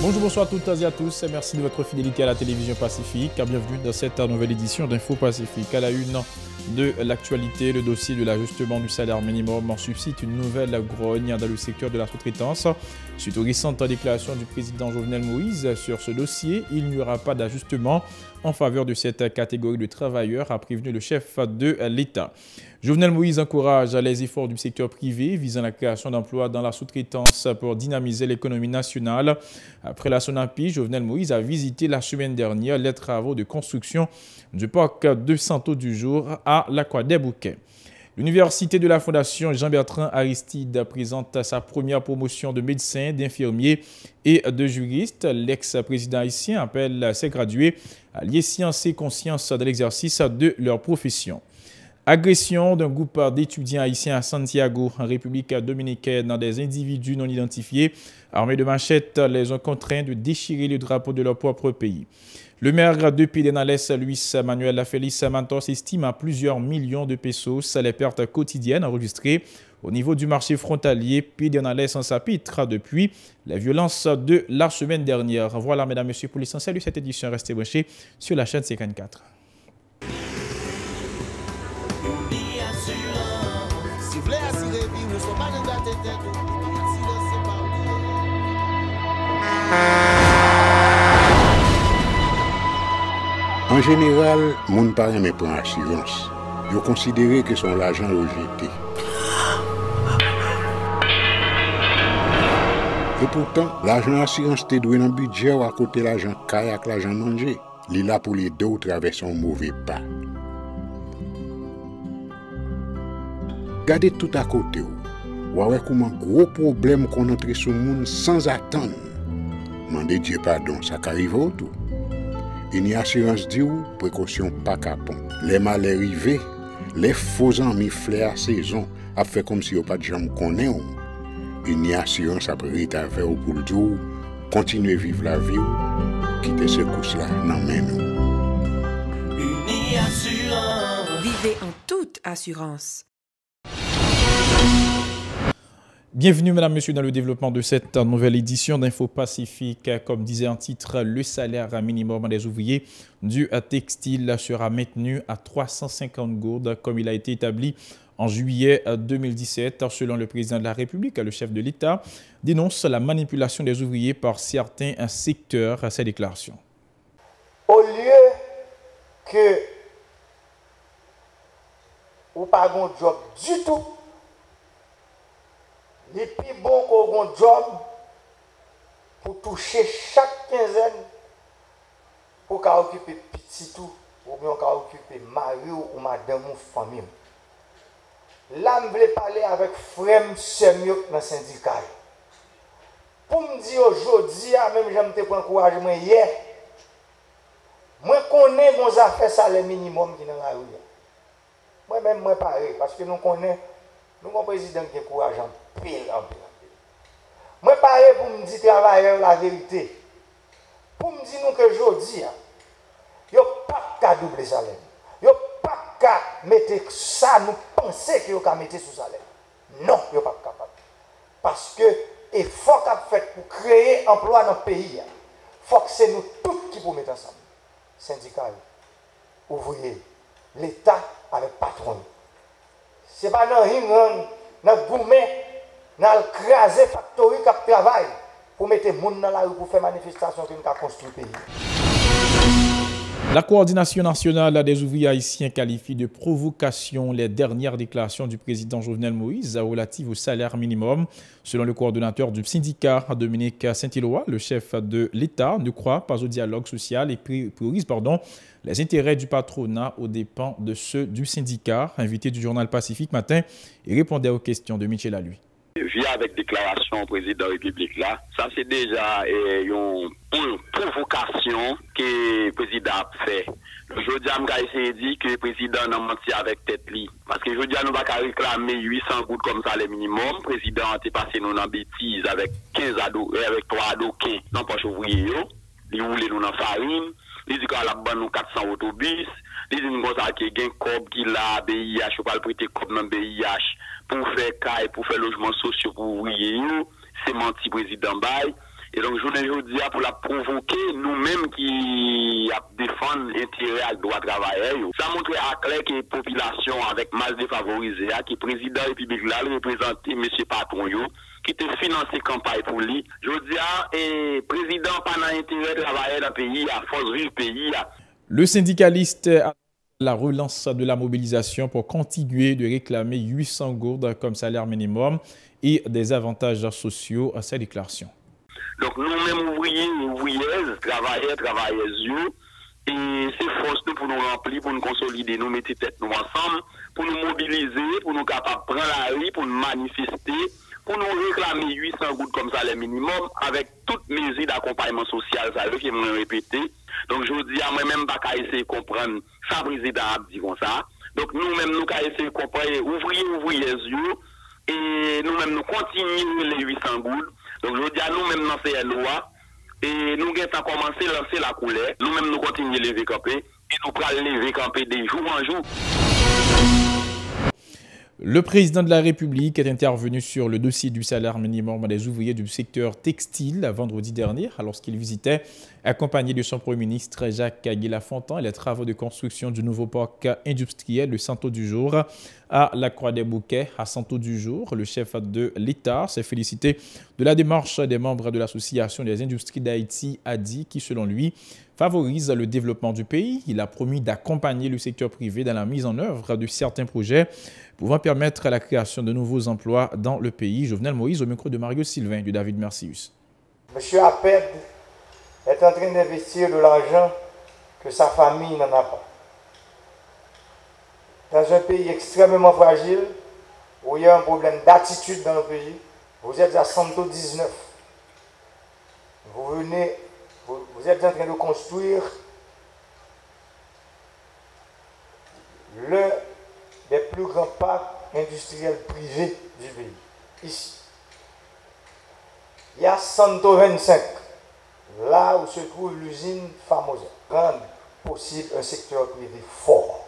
Bonjour, bonsoir à toutes et à tous. Merci de votre fidélité à la télévision Pacifique. Bienvenue dans cette nouvelle édition d'Info Pacifique. À la une de l'actualité, le dossier de l'ajustement du salaire minimum en suscite une nouvelle grogne dans le secteur de la sous-traitance. Suite aux récentes déclarations du président Jovenel Moïse sur ce dossier, il n'y aura pas d'ajustement en faveur de cette catégorie de travailleurs, a prévenu le chef de l'État. Jovenel Moïse encourage les efforts du secteur privé visant la création d'emplois dans la sous-traitance pour dynamiser l'économie nationale. Après la Sonapi, Jovenel Moïse a visité la semaine dernière les travaux de construction du parc de Santo du Jour à l'Aquadé-Bouquet. L'Université de la Fondation Jean-Bertrand Aristide présente sa première promotion de médecins, d'infirmiers et de juristes. L'ex-président haïtien appelle ses gradués à lier science et conscience dans l'exercice de leur profession. Agression d'un groupe d'étudiants haïtiens à Santiago, en République dominicaine, dans des individus non identifiés armés de machettes les ont contraints de déchirer le drapeau de leur propre pays. Le maire de Pedernales, Luis Manuel Félix Mantos, estime à plusieurs millions de pesos les pertes quotidiennes enregistrées au niveau du marché frontalier. Pedernales en chapitre depuis les violences de la semaine dernière. Voilà, mesdames et messieurs, pour l'essentiel de cette édition. Restez branchés sur la chaîne C54. En général, moun pa reme prend assurance. Yo considéré que son l'argent rejeté. Et pourtant, l'argent assurance te doué dans budget ou à côté l'argent caille avec l'argent mangé. Li là pour les deux ou traverser un mauvais pas. Gardez tout à côté ou. Ouais comment gros problème qu'on entre sur moun sans attendre. Mandez Dieu pardon, ça qu'arrive autour. Une assurance dit ou précaution pas capon. Les malheurs arrivés, les faux amis flair saison a fait comme si on pas de jambe connaît ou. Une assurance après rétaver ou pour le dire continuer vivre la vie ou quitter ce course là non mais nous. Une assurance. Vivez en toute assurance. Bienvenue, mesdames, messieurs, dans le développement de cette nouvelle édition d'Info Pacifique. Comme disait en titre, le salaire minimum des ouvriers du textile sera maintenu à 350 gourdes, comme il a été établi en juillet 2017. Selon le président de la République, le chef de l'État dénonce la manipulation des ouvriers par certains secteurs à ces déclarations. Au lieu que vous pas de job du tout, les plus bon qu'on a un job pour toucher chaque quinzaine pour qu'on occupe petit tout ou bien qu'on occupe mari ou madame ou famille. Là, je voulais parler avec frère Semiok dans le syndicat. Pour me dire aujourd'hui, même j'aime te prendre encouragement hier, moi connais mon affaire salaire minimum qui est dans la rue. Moi-même, moi pareil, parce que nous connaissons, nous avons un président qui est courageant. Moi, pareil pour me dire travailleurs la vérité. Pour me dire nous que aujourd'hui, il n'y a pas qu'à doubler salaire. Il n'y a pas qu'à mettre ça, nous penser qu'il y a qu'à mettre sous salaire. Non, il n'y a pas capable. Parce que l'effort qu'a fait pour créer emploi dans le pays, il faut que c'est nous tous qui pour mettre ensemble. Syndicats, ouvriers, l'État avec patron. Ce n'est pas dans le dans le gourmet, dans le crasé factory qui travaille pour mettre les gens dans la rue pour faire manifestation que nous avons construit le pays. La coordination nationale des ouvriers haïtiens qualifie de provocation les dernières déclarations du président Jovenel Moïse relatives au salaire minimum. Selon le coordonnateur du syndicat, Dominique Saint-Éloi, le chef de l'État ne croit pas au dialogue social et priorise les intérêts du patronat aux dépens de ceux du syndicat. Invité du journal Pacifique Matin, il répondait aux questions de Michel Alui. Via avec déclaration au président de la République là, ça c'est déjà une provocation que le président a fait. Je dis à dit que le président a menti avec tête li. Parce que je dis à nous pas réclamer 800 gouttes comme ça le minimum. Le président a passé nous dans bêtise avec 15 ados, avec 3 adoquins dans poche ouvrier. Il roule nous dans farine. Il dit qu'on a ban nous 400 autobus. Il dit nous ça qui gain cob qui la BIH ou pas le prêter cob dans BIH pour faire caille, pour faire logement social pour ouvrier. C'est menti président Baye. Et donc, je ne dis pour la provoquer, nous-mêmes qui défendons l'intérêt et le droit de travailler, ça montre à clair que la population avec masse défavorisée, qui est président de la République là, représenté M. Patron, qui te financé campagne pour lui. Je dis et président pas dans l'intérêt de travailler dans le pays, à force de vivre le pays. Le syndicaliste a la relance de la mobilisation pour continuer de réclamer 800 gourdes comme salaire minimum et des avantages sociaux à sa déclaration. Donc nous-mêmes ouvriers, ouvrières, travailleuses, et c'est force nous pour nous remplir, pour nous consolider, nous mettre tête nous ensemble, pour nous mobiliser, pour nous capables de prendre la rue, pour nous manifester, pour nous réclamer 800 gouttes comme salaire minimum avec toutes mesures d'accompagnement social, ça veut que je répété. Donc je dis à moi-même pas qu'à essayer de comprendre ça président a dit comme ça. Donc nous-mêmes nous qu'à essayer de comprendre ouvrières et nous-mêmes nous continuons les 800 gouttes. Donc je dis à nous-mêmes dans ces lois et nous avons commencé à lancer la couleur. Nous-mêmes nous continuons à lever camper et nous allons lever camper de jour en jour. Le président de la République est intervenu sur le dossier du salaire minimum des ouvriers du secteur textile vendredi dernier, alors qu'il visitait, accompagné de son Premier ministre Jacques Aguila-Fontan, les travaux de construction du nouveau parc industriel de Santo du Jour à la Croix-des-Bouquets à Santo du Jour. Le chef de l'État s'est félicité de la démarche des membres de l'Association des industries d'Haïti, ADI, qui, selon lui, favorise le développement du pays. Il a promis d'accompagner le secteur privé dans la mise en œuvre de certains projets pouvant permettre la création de nouveaux emplois dans le pays. Jovenel Moïse au micro de Mario Sylvain de David Mercius. M. Aped est en train d'investir de l'argent que sa famille n'en a pas. Dans un pays extrêmement fragile, où il y a un problème d'attitude dans le pays, vous êtes à Santo 19. Vous êtes en train de construire l'un des plus grands parcs industriels privés du pays, ici. Il y a Santo 25, là où se trouve l'usine Famosa. Rendre possible un secteur privé fort.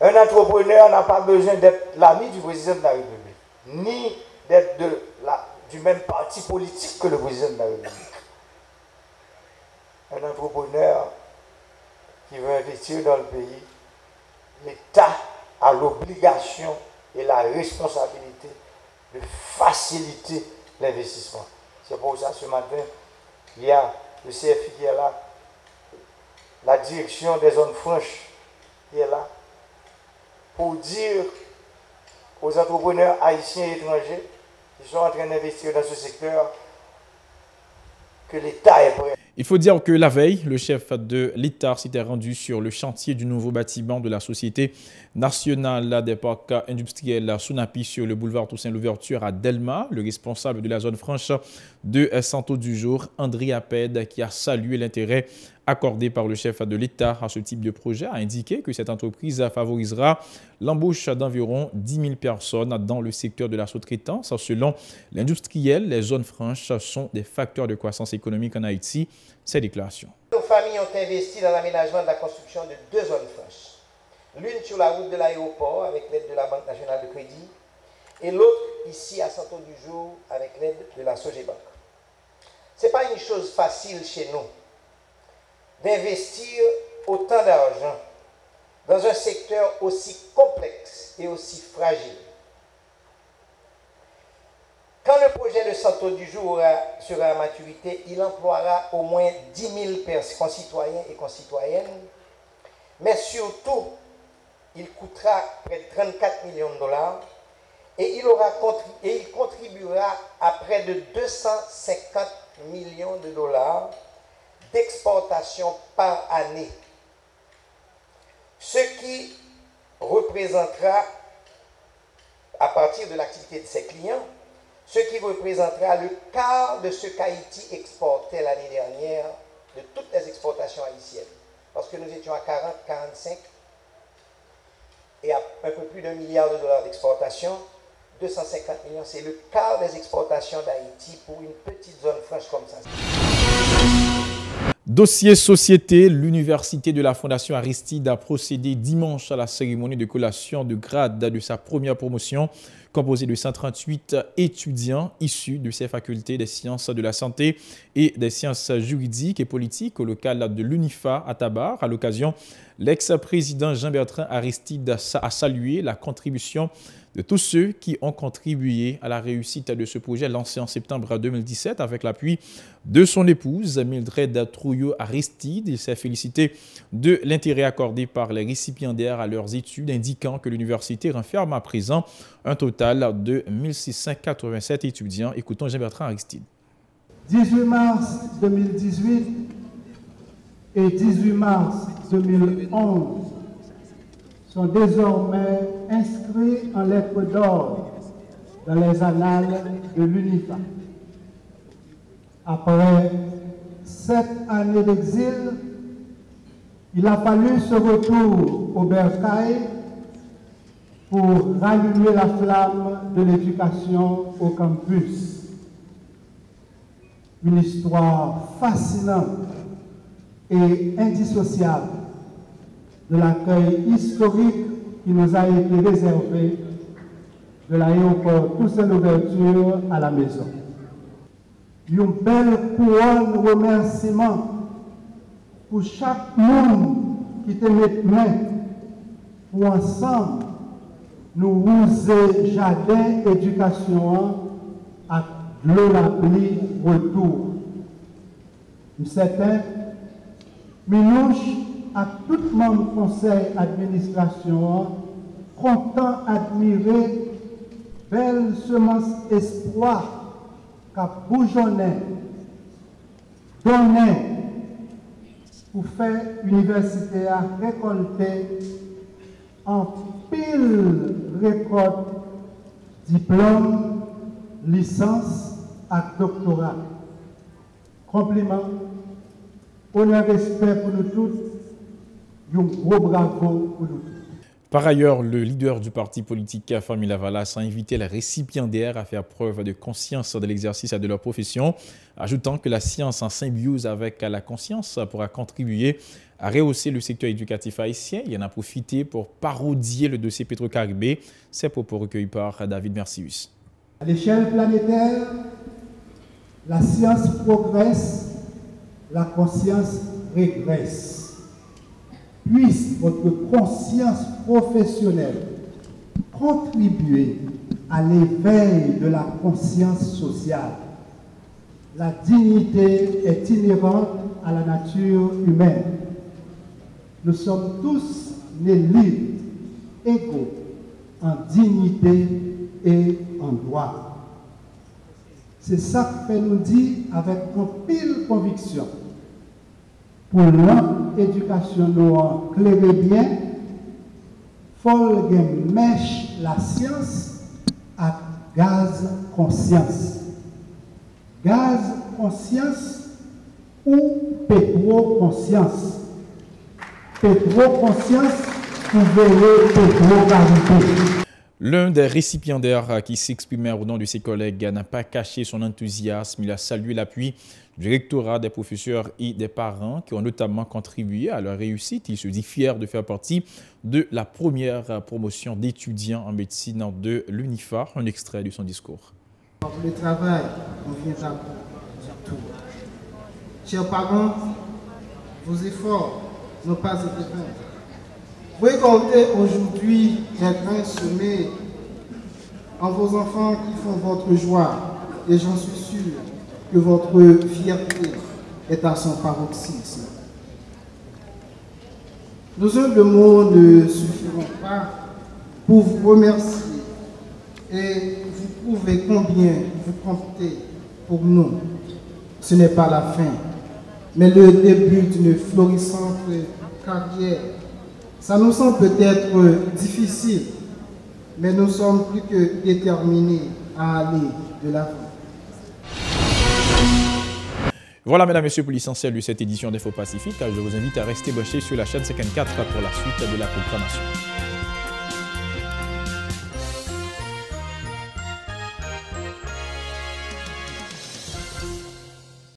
Un entrepreneur n'a pas besoin d'être l'ami du président de la République, ni d'être du même parti politique que le président de la République. Un entrepreneur qui veut investir dans le pays, l'État a l'obligation et la responsabilité de faciliter l'investissement. C'est pour ça ce matin, il y a le CFI qui est là, la direction des zones franches qui est là, pour dire aux entrepreneurs haïtiens et étrangers qui sont en train d'investir dans ce secteur que l'État est prêt. Il faut dire que la veille, le chef de l'État s'était rendu sur le chantier du nouveau bâtiment de la Société nationale des parcs industriels Sunapi sur le boulevard Toussaint-Louverture à Delma. Le responsable de la zone franche de Santo du Jour, André Aped, qui a salué l'intérêt accordé par le chef de l'État à ce type de projet, a indiqué que cette entreprise favorisera l'embauche d'environ 10 000 personnes dans le secteur de la sous-traitance. Selon l'industriel, les zones franches sont des facteurs de croissance économique en Haïti. Ces déclarations. Nos familles ont investi dans l'aménagement de la construction de 2 zones franches. L'une sur la route de l'aéroport avec l'aide de la Banque nationale de crédit et l'autre ici à Santo du Jour avec l'aide de la Sogebank. Ce n'est pas une chose facile chez nous d'investir autant d'argent dans un secteur aussi complexe et aussi fragile. Quand le projet de Santo du Jour sera à maturité, il emploiera au moins 10 000 concitoyens et concitoyennes, mais surtout, il coûtera près de 34 millions de dollars et il contribuera à près de 250 millions de dollars d'exportation par année, ce qui représentera, à partir de l'activité de ses clients, ce qui représentera le quart de ce qu'Haïti exportait l'année dernière de toutes les exportations haïtiennes. Parce que nous étions à 40, 45 et à un peu plus d'1 milliard de dollars d'exportation, 250 millions, c'est le quart des exportations d'Haïti pour une petite zone franche comme ça. Dossier société, l'université de la Fondation Aristide a procédé dimanche à la cérémonie de collation de grade de sa première promotion composé de 138 étudiants issus de ces facultés des sciences de la santé et des sciences juridiques et politiques au local de l'UNIFA à Tabar. À l'occasion, l'ex-président Jean-Bertrand Aristide a salué la contribution de tous ceux qui ont contribué à la réussite de ce projet lancé en septembre 2017 avec l'appui de son épouse Mildred Trouillot Aristide. Il s'est félicité de l'intérêt accordé par les récipiendaires à leurs études, indiquant que l'université renferme à présent un total de 1687 étudiants. Écoutons Jean-Bertrand Aristide. 18 mars 2018 et 18 mars 2011 sont désormais inscrits en lettres d'or dans les annales de l'UNIFA. Après 7 années d'exil, il a fallu ce retour au bercail pour rallumer la flamme de l'éducation au campus. Une histoire fascinante et indissociable de l'accueil historique qui nous a été réservé de l'aéroport Toussaint Louverture à la maison. Une belle couronne remerciement pour chaque monde qui te met main pour ensemble nous user jardin éducation à l'Olapli retour. Un certain minouche à tout le monde conseil administration, content admirer belle semence espoir qu'a bougeonné, donné pour faire université à récolter en pile récolte diplôme, licence et doctorat. Compliment, honneur, respect pour nous tous. Un gros bravo pour nous. Par ailleurs, le leader du parti politique Famila Valas a invité les récipiendaires à faire preuve de conscience de l'exercice de leur profession, ajoutant que la science en symbiose avec la conscience pourra contribuer à rehausser le secteur éducatif haïtien. Il en a profité pour parodier le dossier Petro-Caribé. Ces propos recueillis par David Mercius. À l'échelle planétaire, la science progresse, la conscience régresse. Puisse votre conscience professionnelle contribuer à l'éveil de la conscience sociale. La dignité est inhérente à la nature humaine. Nous sommes tous nés libres, égaux, en dignité et en droit. C'est ça que fait nous dire avec une pile conviction. Pour l'éducation nous clairer bien, faut mèche la science à gaz conscience. Gaz conscience ou pétro-conscience. Pétro-conscience pour veiller pétro-carité. L'un des récipiendaires qui s'exprimait au nom de ses collègues n'a pas caché son enthousiasme. Il a salué l'appui du rectorat, des professeurs et des parents qui ont notamment contribué à leur réussite. Il se dit fier de faire partie de la première promotion d'étudiants en médecine de l'UNIFA. Un extrait de son discours. Le travail, on vient à bout du tout. Chers parents, vos efforts n'ont pas été vains. Récoltez aujourd'hui les grains semés en vos enfants qui font votre joie, et j'en suis sûr que votre fierté est à son paroxysme. Nos humbles mots ne suffiront pas pour vous remercier et vous prouver combien vous comptez pour nous. Ce n'est pas la fin, mais le début d'une florissante carrière. Ça nous semble peut-être difficile, mais nous sommes plus que déterminés à aller de l'avant. Voilà, mesdames et messieurs, pour l'essentiel de cette édition d'Info Pacifique. Je vous invite à rester branchés sur la chaîne 54 pour la suite de la programmation.